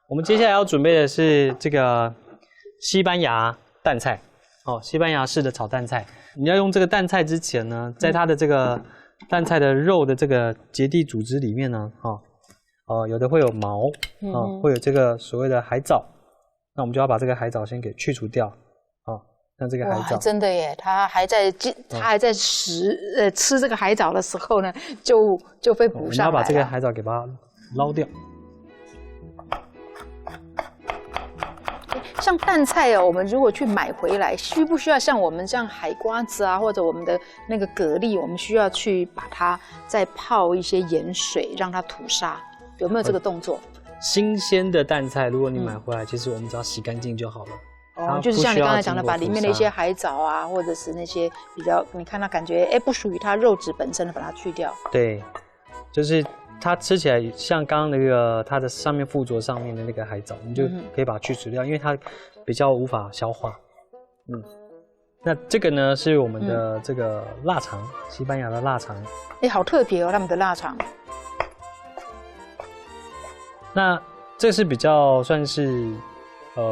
我们接下来要准备的是这个西班牙蛋菜哦，西班牙式的炒蛋菜。你要用这个蛋菜之前呢，在它的这个蛋菜的肉的这个结缔组织里面呢，有的会有毛会有这个所谓的海藻，那我们就要把这个海藻先给去除掉像这个海藻，真的耶，他还在吃这个海藻的时候呢，就被补上来了。我们要把这个海藻给它捞掉。像蛋菜我们如果去买回来，需不需要像我们这样海瓜子啊，或者我们的那个蛤蜊，我们需要去把它再泡一些盐水，让它吐沙？有没有这个动作？新鲜的蛋菜，如果你买回来，其实我们只要洗干净就好了。就是像你刚才讲的，把里面的一些海藻啊，或者是那些比较你看它感觉不属于它肉质本身的，把它去掉。对，就是它吃起来像刚刚那个它的上面附着上面的那个海藻，你就可以把它去除掉，因为它比较无法消化。那这个呢是我们的这个腊肠，西班牙的腊肠。好特别哦，他们的腊肠。那这是比较算是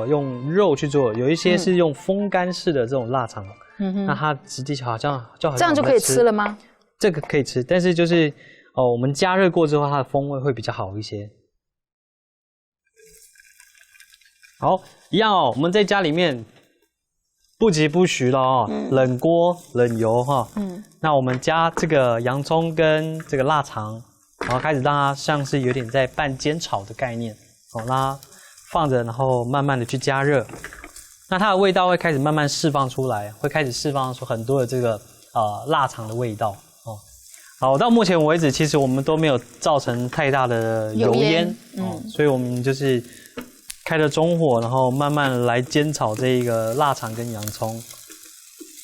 用肉去做，有一些是用风干式的这种腊肠。那它实际好像这样就可以吃了吗？这个可以吃，但是就是我们加热过之后，它的风味会比较好一些。好，一样我们在家里面不疾不徐了冷锅冷油那我们加这个洋葱跟这个腊肠，然后开始让它像是有点在半煎炒的概念让它放着，然后慢慢的去加热，那它的味道会开始慢慢释放出来，会开始释放出很多的这个腊肠的味道好，到目前为止，其实我们都没有造成太大的油烟所以我们就是开了中火，然后慢慢来煎炒这一个腊肠跟洋葱。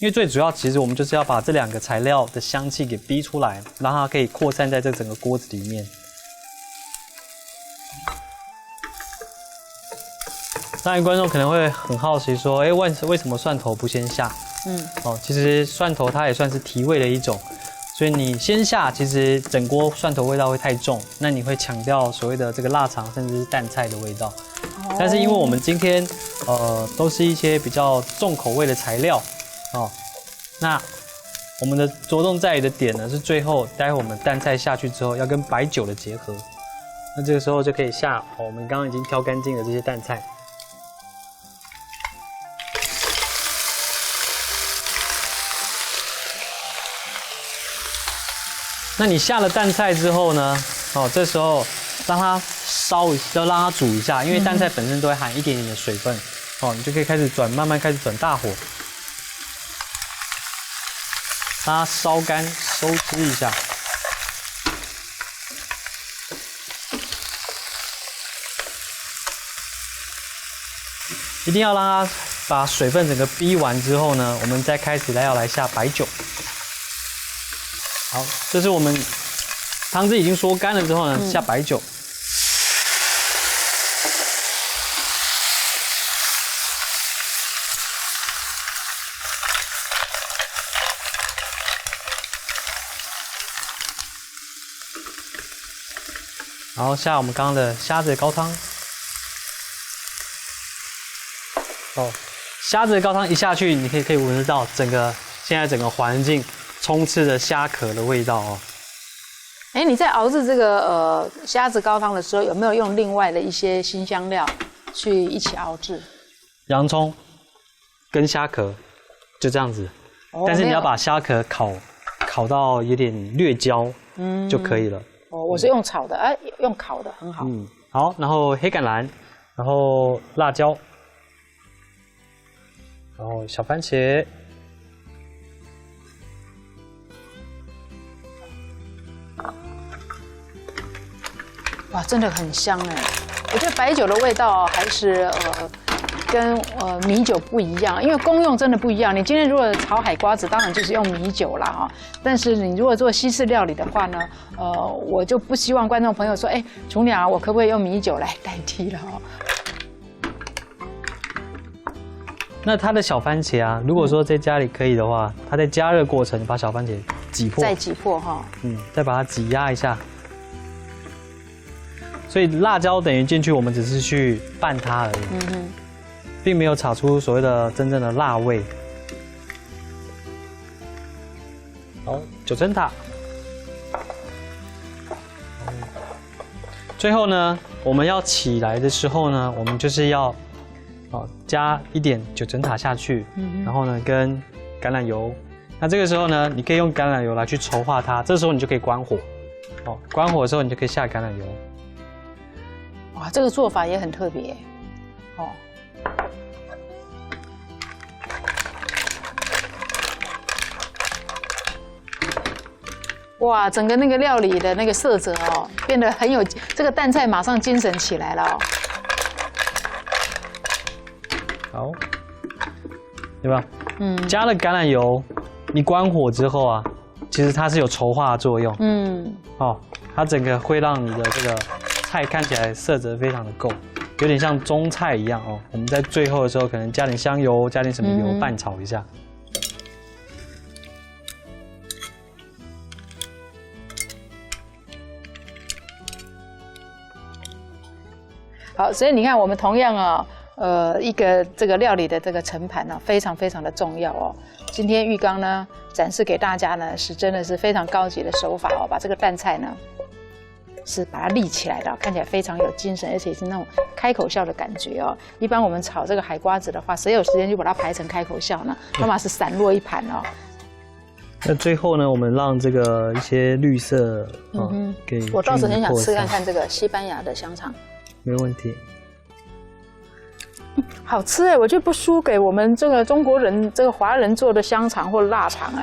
因为最主要，其实我们就是要把这两个材料的香气给逼出来，让它可以扩散在这整个锅子里面。当然，观众可能会很好奇说，为什么蒜头不先下？其实蒜头它也算是提味的一种，所以你先下，其实整锅蒜头味道会太重，那你会抢掉所谓的这个腊肠甚至是蛋菜的味道。但是因为我们今天都是一些比较重口味的材料那我们的着重在于的点呢是最后，待会我们蛋菜下去之后要跟白酒的结合，那这个时候就可以下我们刚刚已经挑干净的这些蛋菜。那你下了蛋菜之后呢这时候让它要让它煮一下，因为蛋菜本身都会含一点点的水分你就可以开始慢慢开始转大火，让它烧干收汁一下。一定要让它把水分整个逼完之后呢，我们再开始要来下白酒。好，这是我们汤汁已经缩干了之后呢，下白酒。然后下我们刚刚的虾子高汤。虾子高汤一下去，你可以闻得到现在整个环境充斥着虾壳的味道你在熬制这个虾子高汤的时候，有没有用另外的一些辛香料去一起熬制？洋葱跟虾壳就这样子，但是你要把虾壳烤到有点略焦就可以了。我是用炒的，用烤的很好。好，然后黑橄榄，然后辣椒，然后小番茄。哇，真的很香我觉得白酒的味道还是跟米酒不一样，因为功用真的不一样。你今天如果炒海瓜子，当然就是用米酒啦但是你如果做西式料理的话呢，我就不希望观众朋友说，厨娘我可不可以用米酒来代替了那它的小番茄如果说在家里可以的话，它在加热过程把小番茄挤破，再挤破再把它挤压一下。所以辣椒等于进去，我们只是去拌它而已，并没有炒出所谓的真正的辣味。好，九层塔。最后呢，我们要起来的时候呢，我们就是要加一点九层塔下去，然后呢跟橄榄油。那这个时候呢，你可以用橄榄油来去稠化它，这时候你就可以关火。关火的时候你就可以下橄榄油。哇，这个做法也很特别。哇，整个那个料理的那个色泽变得很有，这个淡菜马上精神起来了好，对吧？加了橄榄油，你关火之后啊，其实它是有稠化的作用。它整个会让你的这个菜看起来色泽非常的够，有点像中菜一样我们在最后的时候可能加点香油，加点什么油拌炒一下。好，所以你看，我们同样一个这个料理的这个盛盘呢，非常非常的重要今天玉刚呢展示给大家呢，是真的是非常高级的手法把这个淡菜呢是把它立起来的，看起来非常有精神，而且是那种开口笑的感觉一般我们炒这个海瓜子的话，谁有时间就把它排成开口笑呢？要么是散落一盘那最后呢，我们让这个一些绿色给我倒是很想吃看看这个西班牙的香肠。没问题，好吃我觉得不输给我们这个中国人、这个华人做的香肠或腊肠